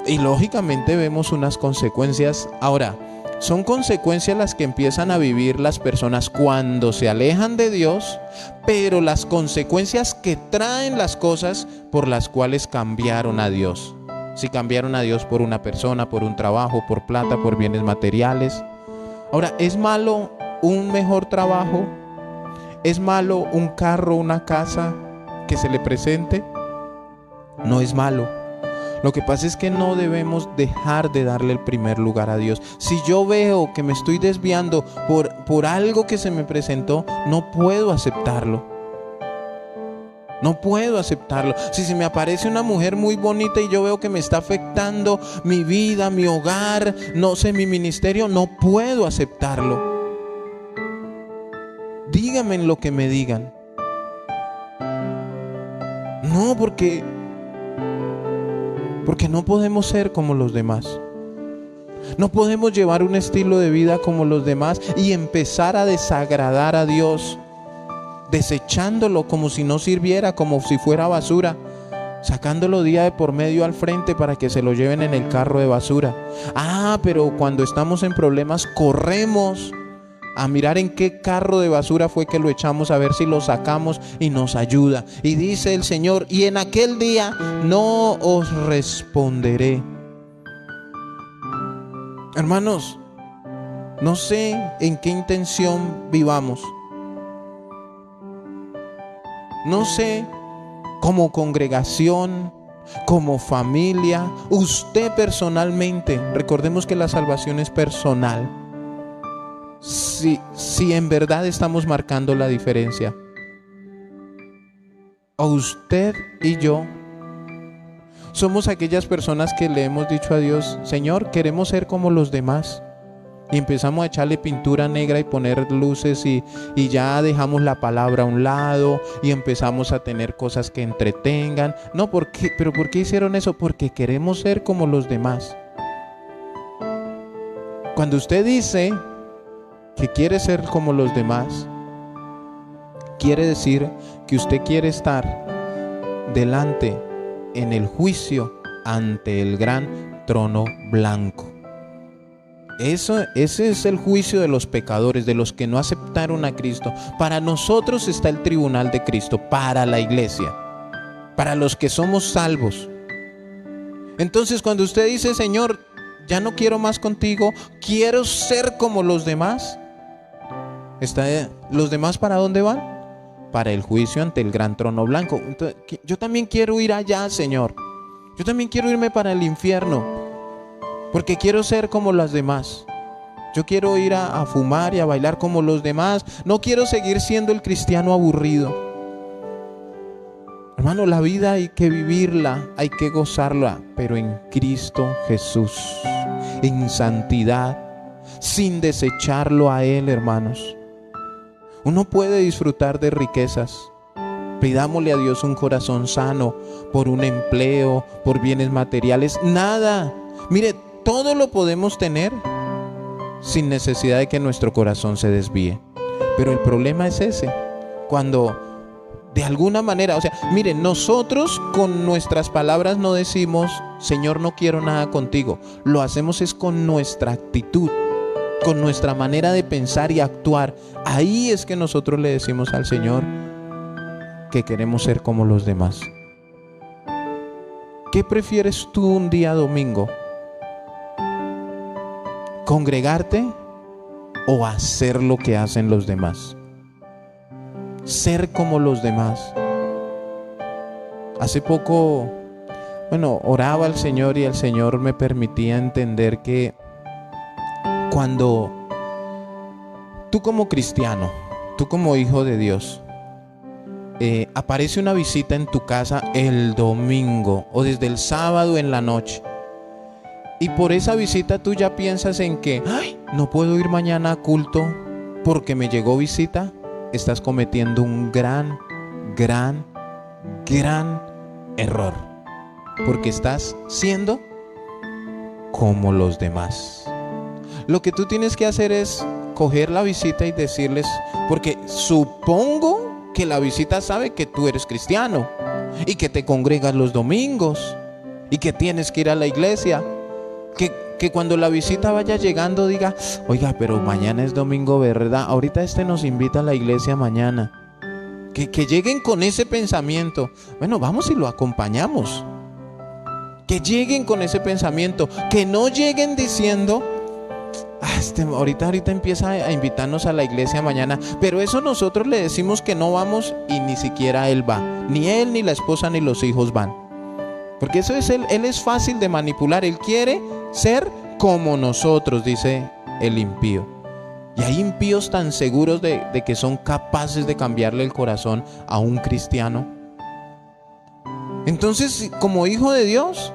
Y lógicamente vemos unas consecuencias. Ahora, son consecuencias las que empiezan a vivir las personas cuando se alejan de Dios, pero las consecuencias que traen las cosas por las cuales cambiaron a Dios. Si cambiaron a Dios por una persona, por un trabajo, por plata, por bienes materiales. Ahora, ¿es malo un mejor trabajo? ¿Es malo un carro, una casa que se le presente? No es malo. Lo que pasa es que no debemos dejar de darle el primer lugar a Dios. Si yo veo que me estoy desviando por algo que se me presentó, no puedo aceptarlo. No puedo aceptarlo. Si se me aparece una mujer muy bonita y yo veo que me está afectando mi vida, mi hogar, no sé, mi ministerio, no puedo aceptarlo. Díganme lo que me digan. No, porque no podemos ser como los demás. No podemos llevar un estilo de vida como los demás y empezar a desagradar a Dios, desechándolo como si no sirviera, como si fuera basura, sacándolo día de por medio al frente para que se lo lleven en el carro de basura. Pero cuando estamos en problemas corremos a mirar en qué carro de basura fue que lo echamos, a ver si lo sacamos y nos ayuda. Y dice el Señor: y en aquel día no os responderé. Hermanos, no sé en qué intención vivamos. No sé, como congregación, como familia, usted personalmente, recordemos que la salvación es personal. Si en verdad estamos marcando la diferencia, o usted y yo somos aquellas personas que le hemos dicho a Dios: Señor, queremos ser como los demás, y empezamos a echarle pintura negra y poner luces y ya dejamos la palabra a un lado y empezamos a tener cosas que entretengan. No, ¿por qué? ¿Pero por qué hicieron eso? Porque queremos ser como los demás. Cuando usted dice que quiere ser como los demás, quiere decir que usted quiere estar delante en el juicio ante el gran trono blanco. Ese es el juicio de los pecadores, de los que no aceptaron a Cristo. Para nosotros está el tribunal de Cristo, para la iglesia, para los que somos salvos. Entonces, cuando usted dice: Señor, ya no quiero más contigo, quiero ser como los demás, ¿los demás para dónde van? Para el juicio ante el gran trono blanco. Entonces, yo también quiero ir allá, Señor. Yo también quiero irme para el infierno, porque quiero ser como los demás. Yo quiero ir a fumar y a bailar como los demás. No quiero seguir siendo el cristiano aburrido. Hermano, la vida hay que vivirla, hay que gozarla, pero en Cristo Jesús, en santidad, sin desecharlo a Él, hermanos. Uno puede disfrutar de riquezas. Pidámosle a Dios un corazón sano, por un empleo, por bienes materiales. Nada. Mire, todo lo podemos tener sin necesidad de que nuestro corazón se desvíe. Pero el problema es ese. Cuando de alguna manera, mire, nosotros con nuestras palabras no decimos: Señor, no quiero nada contigo. Lo hacemos es con nuestra actitud, con nuestra manera de pensar y actuar. Ahí es que nosotros le decimos al Señor que queremos ser como los demás. ¿Qué prefieres tú un día domingo? ¿Congregarte o hacer lo que hacen los demás? Ser como los demás. Hace poco, oraba al Señor y el Señor me permitía entender que cuando tú como cristiano, tú como hijo de Dios, aparece una visita en tu casa el domingo o desde el sábado en la noche y por esa visita tú ya piensas en que "Ay, no puedo ir mañana a culto porque me llegó visita", estás cometiendo un gran error, porque estás siendo como los demás. Lo que tú tienes que hacer es coger la visita y decirles, porque supongo que la visita sabe que tú eres cristiano y que te congregas los domingos y que tienes que ir a la iglesia. Que cuando la visita vaya llegando diga, oiga, pero mañana es domingo, ¿verdad? Ahorita nos invita a la iglesia mañana. Que lleguen con ese pensamiento. Bueno, vamos y lo acompañamos. Que lleguen con ese pensamiento. Que no lleguen diciendo, ahorita empieza a invitarnos a la iglesia mañana, pero eso nosotros le decimos que no vamos y ni siquiera él va. Ni él, ni la esposa, ni los hijos van. Porque eso es él es fácil de manipular. Él quiere ser como nosotros, dice el impío. Y hay impíos tan seguros de que son capaces de cambiarle el corazón a un cristiano. Entonces, como hijo de Dios,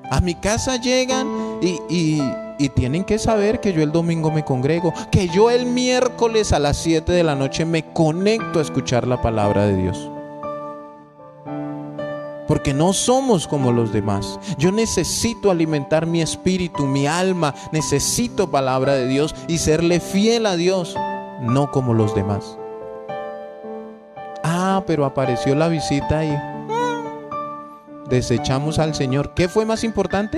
a mi casa llegan y tienen que saber que yo el domingo me congrego, que yo el miércoles a las 7 de la noche me conecto a escuchar la palabra de Dios. Porque no somos como los demás. Yo necesito alimentar mi espíritu, mi alma. Necesito palabra de Dios y serle fiel a Dios, no como los demás. Pero apareció la visita y desechamos al Señor. ¿Qué fue más importante?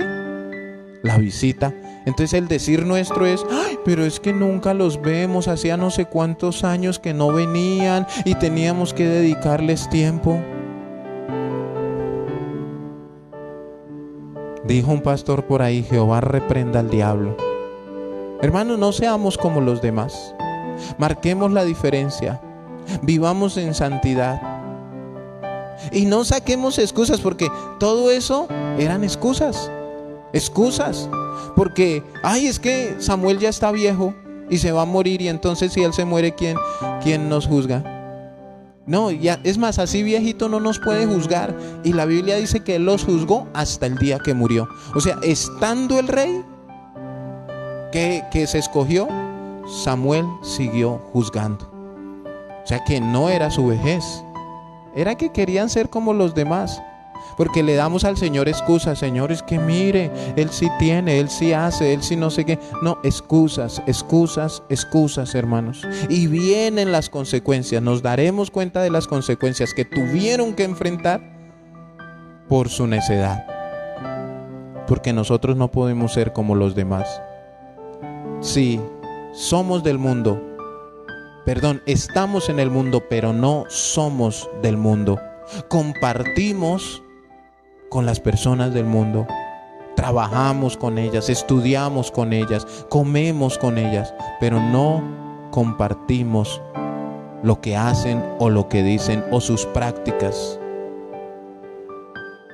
La visita. Entonces el decir nuestro es, pero es que nunca los vemos, hacía no sé cuántos años que no venían y teníamos que dedicarles tiempo. Dijo un pastor por ahí, Jehová reprenda al diablo. Hermanos, no seamos como los demás. Marquemos la diferencia. Vivamos en santidad. Y no saquemos excusas, porque todo eso eran excusas. Excusas. Porque, es que Samuel ya está viejo y se va a morir, y entonces si él se muere, ¿quién nos juzga? No, ya, es más, así viejito no nos puede juzgar. Y la Biblia dice que él los juzgó hasta el día que murió. O sea, estando el rey que se escogió, Samuel siguió juzgando. O sea que no era su vejez, era que querían ser como los demás. Porque le damos al Señor excusas. Señor, es que mire, Él sí tiene, Él sí hace, Él sí no sé qué. No, excusas, hermanos. Y vienen las consecuencias. Nos daremos cuenta de las consecuencias que tuvieron que enfrentar por su necedad. Porque nosotros no podemos ser como los demás. Sí, somos del mundo. Estamos en el mundo, pero no somos del mundo. Compartimos con las personas del mundo, trabajamos con ellas, estudiamos con ellas, comemos con ellas, pero no compartimos lo que hacen o lo que dicen o sus prácticas.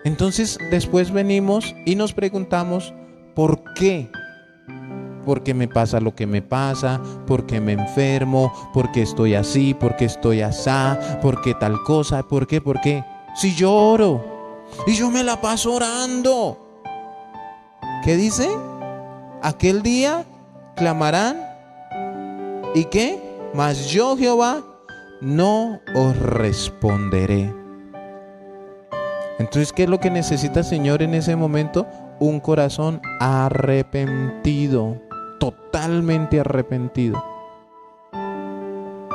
Entonces después venimos y nos preguntamos, ¿por qué? ¿Por qué me pasa lo que me pasa? ¿Por qué me enfermo? ¿Por qué estoy así? ¿Por qué estoy asá? ¿Por qué tal cosa? ¿Por qué? ¿Por qué? Si yo oro y yo me la paso orando. ¿Qué dice? Aquel día clamarán. ¿Y qué? Mas yo, Jehová, no os responderé. Entonces, ¿qué es lo que necesita el Señor en ese momento? Un corazón arrepentido, totalmente arrepentido,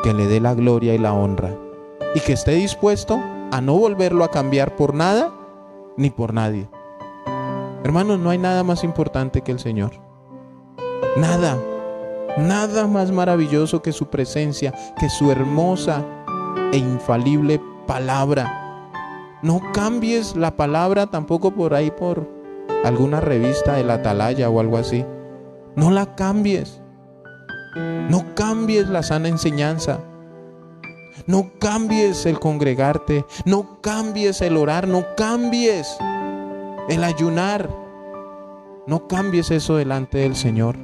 que le dé la gloria y la honra, y que esté dispuesto a no volverlo a cambiar por nada ni por nadie. Hermanos, no hay nada más importante que el Señor. Nada más maravilloso que su presencia, que su hermosa e infalible palabra. No cambies la palabra tampoco por ahí por alguna revista de la Atalaya o algo así. No la cambies. No cambies la sana enseñanza. No cambies el congregarte. No cambies el orar. No cambies el ayunar. No cambies eso delante del Señor,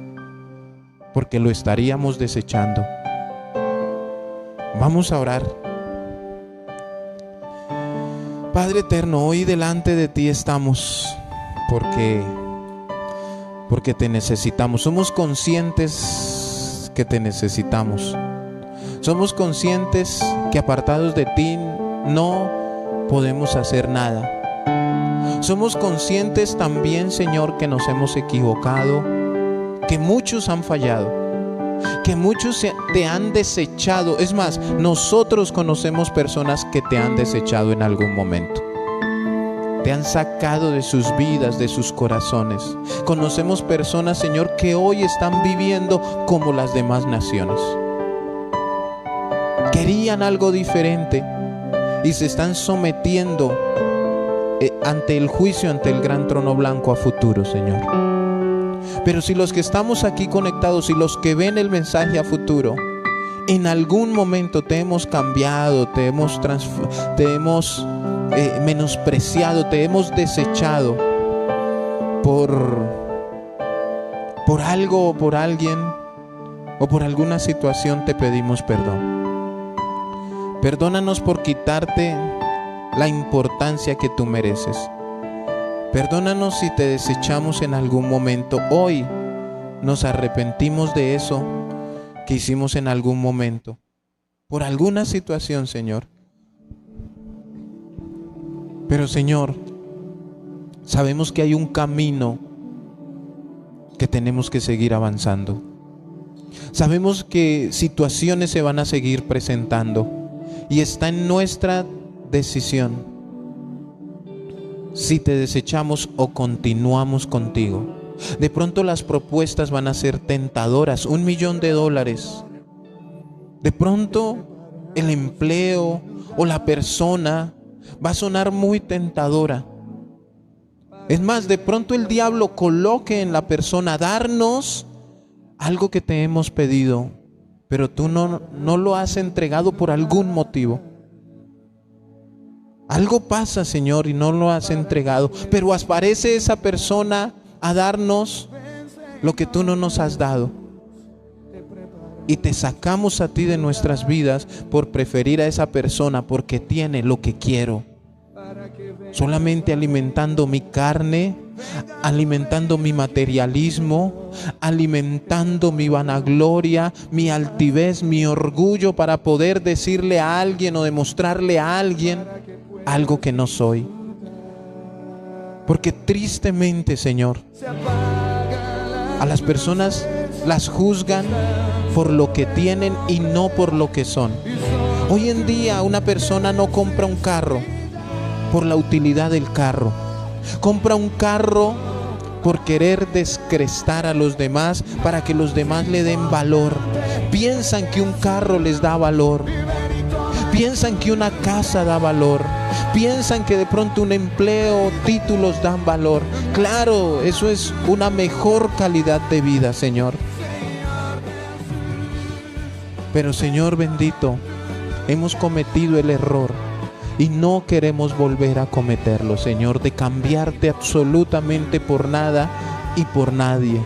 porque lo estaríamos desechando. Vamos a orar. Padre eterno, hoy delante de ti estamos, porque porque te necesitamos. Somos conscientes que te necesitamos. Somos conscientes que apartados de ti no podemos hacer nada. Somos conscientes también, Señor, que nos hemos equivocado, que muchos han fallado, que muchos te han desechado. Es más, nosotros conocemos personas que te han desechado en algún momento. Te han sacado de sus vidas, de sus corazones. Conocemos personas, Señor, que hoy están viviendo como las demás naciones. Querían algo diferente y se están sometiendo ante el juicio, ante el gran trono blanco a futuro, Señor. Pero si los que estamos aquí conectados y los que ven el mensaje a futuro, en algún momento te hemos cambiado, te hemos menospreciado, te hemos desechado por algo o por alguien o por alguna situación, te pedimos perdón. Perdónanos por quitarte la importancia que tú mereces. Perdónanos si te desechamos en algún momento. Hoy nos arrepentimos de eso que hicimos en algún momento, por alguna situación, Señor. Pero, Señor, sabemos que hay un camino que tenemos que seguir avanzando. Sabemos que situaciones se van a seguir presentando y está en nuestra decisión si te desechamos o continuamos contigo. De pronto las propuestas van a ser tentadoras, $1,000,000. De pronto el empleo o la persona va a sonar muy tentadora. Es más, de pronto el diablo coloque en la persona darnos algo que te hemos pedido, pero tú no lo has entregado por algún motivo. Algo pasa, Señor, y no lo has entregado, pero aparece esa persona a darnos lo que tú no nos has dado. Y te sacamos a ti de nuestras vidas por preferir a esa persona porque tiene lo que quiero. Solamente alimentando mi carne, alimentando mi materialismo, alimentando mi vanagloria, mi altivez, mi orgullo para poder decirle a alguien o demostrarle a alguien algo que no soy. Porque tristemente, Señor, a las personas las juzgan por lo que tienen y no por lo que son. Hoy en día una persona no compra un carro por la utilidad del carro. Compra un carro por querer descrestar a los demás para que los demás le den valor. Piensan que un carro les da valor. Piensan que una casa da valor. Piensan que de pronto un empleo, títulos dan valor. Claro, eso es una mejor calidad de vida, Señor. Pero, Señor bendito, hemos cometido el error y no queremos volver a cometerlo, Señor, de cambiarte absolutamente por nada y por nadie.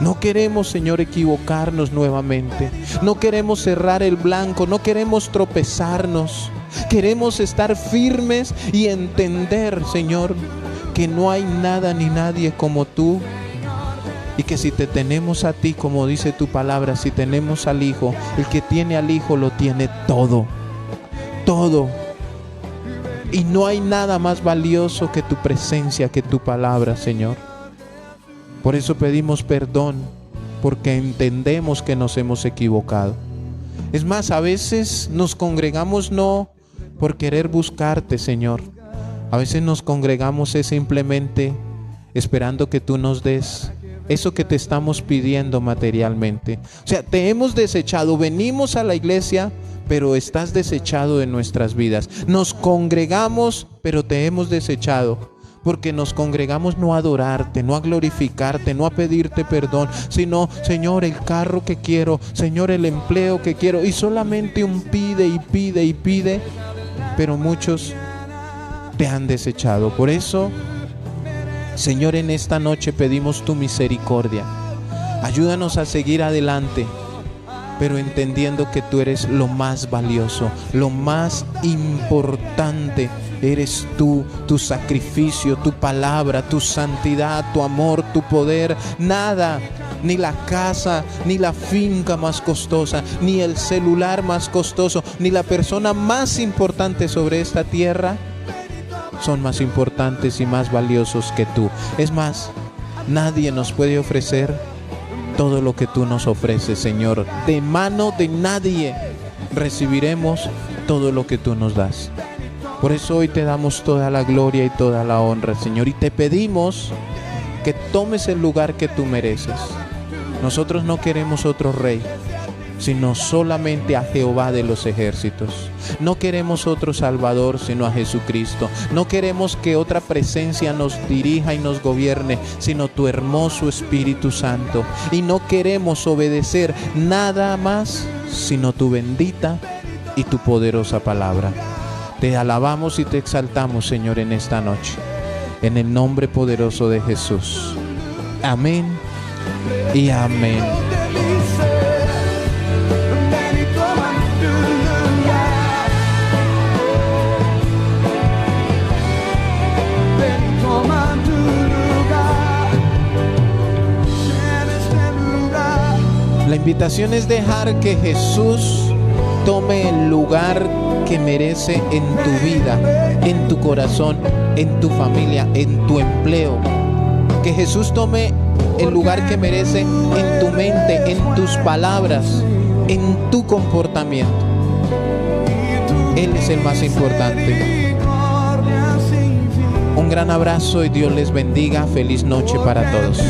No queremos, Señor, equivocarnos nuevamente. No queremos cerrar el blanco, no queremos tropezarnos. Queremos estar firmes y entender, Señor, que no hay nada ni nadie como tú. Y que si te tenemos a ti, como dice tu palabra, si tenemos al Hijo, el que tiene al Hijo lo tiene todo. Todo. Y no hay nada más valioso que tu presencia, que tu palabra, Señor. Por eso pedimos perdón, porque entendemos que nos hemos equivocado. Es más, a veces nos congregamos no por querer buscarte, Señor. A veces nos congregamos simplemente esperando que tú nos des eso que te estamos pidiendo materialmente. O sea, te hemos desechado, venimos a la iglesia, pero estás desechado de nuestras vidas. Nos congregamos, pero te hemos desechado. Porque nos congregamos no a adorarte, no a glorificarte, no a pedirte perdón, sino, Señor, el carro que quiero, Señor, el empleo que quiero. Y solamente un pide y pide y pide, pero muchos te han desechado. Por eso, Señor, en esta noche pedimos tu misericordia. Ayúdanos a seguir adelante, pero entendiendo que tú eres lo más valioso, lo más importante Eres tú, tu sacrificio, tu palabra, tu santidad, tu amor, tu poder. Nada, ni la casa, ni la finca más costosa, ni el celular más costoso, ni la persona más importante sobre esta tierra son más importantes y más valiosos que tú. Es más, nadie nos puede ofrecer todo lo que tú nos ofreces, Señor. De mano de nadie recibiremos todo lo que tú nos das. Por eso hoy te damos toda la gloria y toda la honra, Señor, y te pedimos que tomes el lugar que tú mereces. Nosotros no queremos otro rey, sino solamente a Jehová de los ejércitos. No queremos otro Salvador, sino a Jesucristo. No queremos que otra presencia nos dirija y nos gobierne, sino tu hermoso Espíritu Santo. Y no queremos obedecer nada más, sino tu bendita y tu poderosa palabra. Te alabamos y te exaltamos, Señor, en esta noche, en el nombre poderoso de Jesús. Amén y amén. La invitación es dejar que Jesús tome el lugar que merece en tu vida, en tu corazón, en tu familia, en tu empleo. Que Jesús tome el lugar que merece en tu mente, en tus palabras, en tu comportamiento. Él es el más importante. Un gran abrazo y Dios les bendiga. Feliz noche para todos.